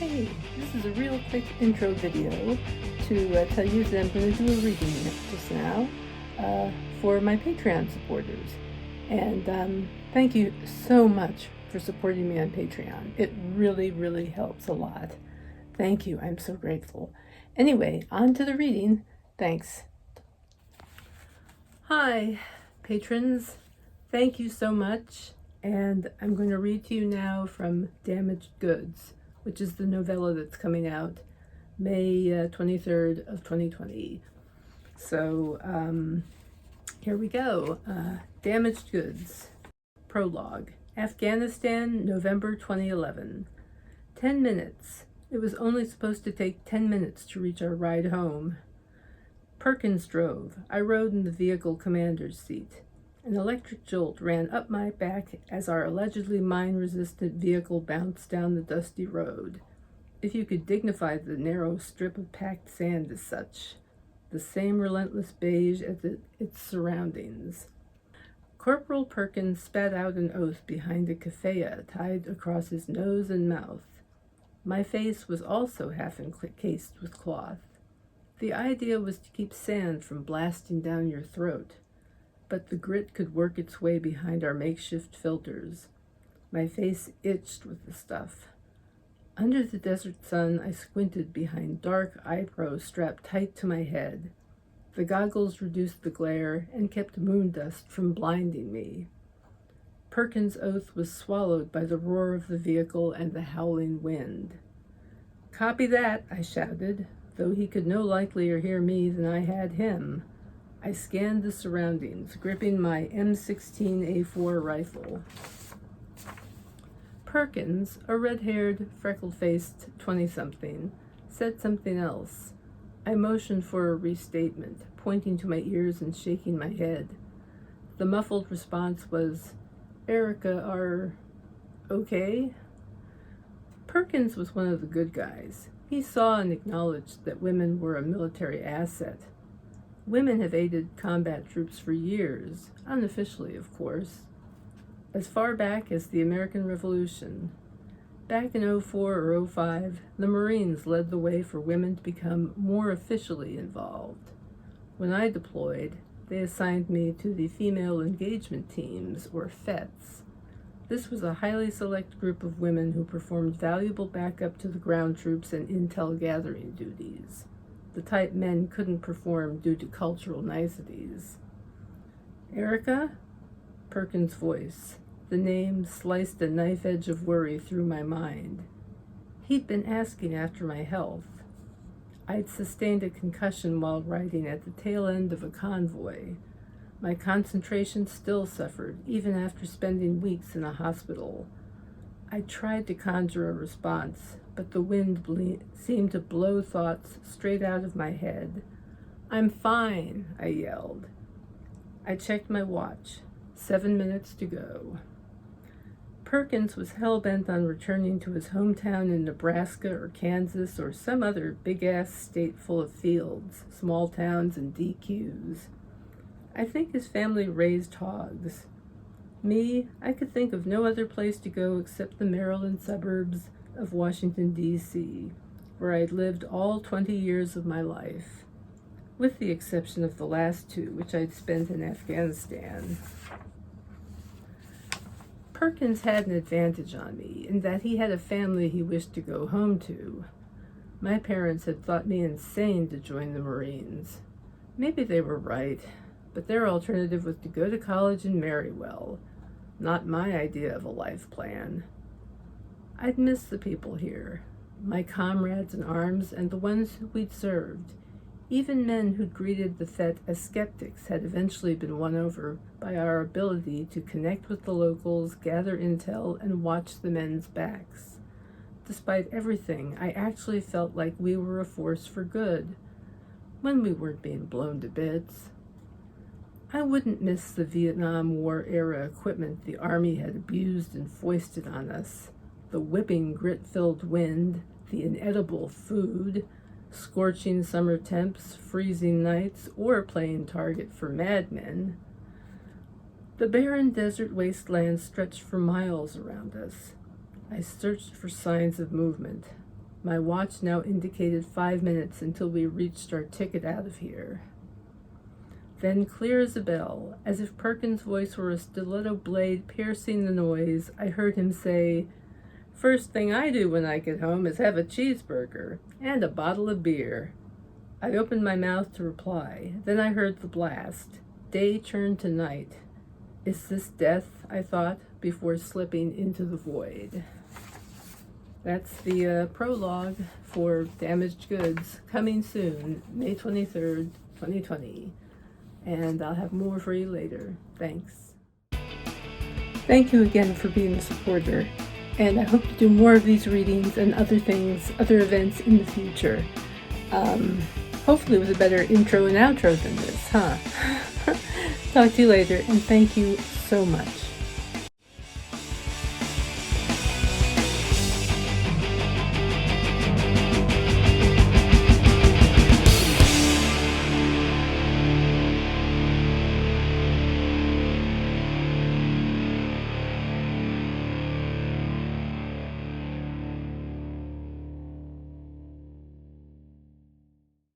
Hey, this is a real quick intro video to tell you that I'm going to do a reading just now for my Patreon supporters. And thank you so much for supporting me on Patreon. It really, really helps a lot. Thank you. I'm so grateful. Anyway, on to the reading. Thanks. Hi, patrons. Thank you so much. And I'm going to read to you now from Damaged Goods, which is the novella that's coming out May 23rd of 2020. So here we go. Damaged Goods. Prologue. Afghanistan, November 2011. 10 minutes. It was only supposed to take 10 minutes to reach our ride home. Perkins drove. I rode in the vehicle commander's seat. An electric jolt ran up my back as our allegedly mine-resistant vehicle bounced down the dusty road. If you could dignify the narrow strip of packed sand as such, the same relentless beige as its surroundings. Corporal Perkins spat out an oath behind a keffiyeh tied across his nose and mouth. My face was also half encased with cloth. The idea was to keep sand from blasting down your throat, but the grit could work its way behind our makeshift filters. My face itched with the stuff. Under the desert sun, I squinted behind dark eyebrows strapped tight to my head. The goggles reduced the glare and kept moon dust from blinding me. Perkins' oath was swallowed by the roar of the vehicle and the howling wind. "Copy that," I shouted, though he could no likelier hear me than I had him. I scanned the surroundings, gripping my M16A4 rifle. Perkins, a red-haired, freckle-faced 20-something, said something else. I motioned for a restatement, pointing to my ears and shaking my head. The muffled response was, "Erica, are okay?" Perkins was one of the good guys. He saw and acknowledged that women were a military asset. Women have aided combat troops for years, unofficially, of course, as far back as the American Revolution. Back in 04 or 05, the Marines led the way for women to become more officially involved. When I deployed, they assigned me to the Female Engagement Teams, or FETs. This was a highly select group of women who performed valuable backup to the ground troops and intel gathering duties, the type men couldn't perform due to cultural niceties. "Erica?" Perkins' voice. The name sliced a knife edge of worry through my mind. He'd been asking after my health. I'd sustained a concussion while riding at the tail end of a convoy. My concentration still suffered, even after spending weeks in a hospital. I tried to conjure a response, but the wind seemed to blow thoughts straight out of my head. "I'm fine," I yelled. I checked my watch. 7 minutes to go. Perkins was hell-bent on returning to his hometown in Nebraska or Kansas or some other big-ass state full of fields, small towns, and DQs. I think his family raised hogs. Me, I could think of no other place to go except the Maryland suburbs of Washington, D.C., where I'd lived all 20 years of my life, with the exception of the last 2, which I'd spent in Afghanistan. Perkins had an advantage on me in that he had a family he wished to go home to. My parents had thought me insane to join the Marines. Maybe they were right, but their alternative was to go to college and marry well. Not my idea of a life plan. I'd miss the people here, my comrades in arms and the ones who we'd served. Even men who'd greeted the FET as skeptics had eventually been won over by our ability to connect with the locals, gather intel, and watch the men's backs. Despite everything, I actually felt like we were a force for good, when we weren't being blown to bits. I wouldn't miss the Vietnam War-era equipment the Army had abused and foisted on us. The whipping, grit-filled wind, the inedible food, scorching summer temps, freezing nights, or playing target for madmen. The barren desert wasteland stretched for miles around us. I searched for signs of movement. My watch now indicated 5 minutes until we reached our ticket out of here. Then, clear as a bell, as if Perkins' voice were a stiletto blade piercing the noise, I heard him say, "First thing I do when I get home is have a cheeseburger and a bottle of beer." I opened my mouth to reply. Then I heard the blast. Day turned to night. Is this death? I thought, before slipping into the void. That's the prologue for Damaged Goods, coming soon, May 23rd, 2020. And I'll have more for you later. Thanks. Thank you again for being a supporter. And I hope to do more of these readings and other things, other events in the future. Hopefully with a better intro and outro than this, huh? Talk to you later, and thank you so much.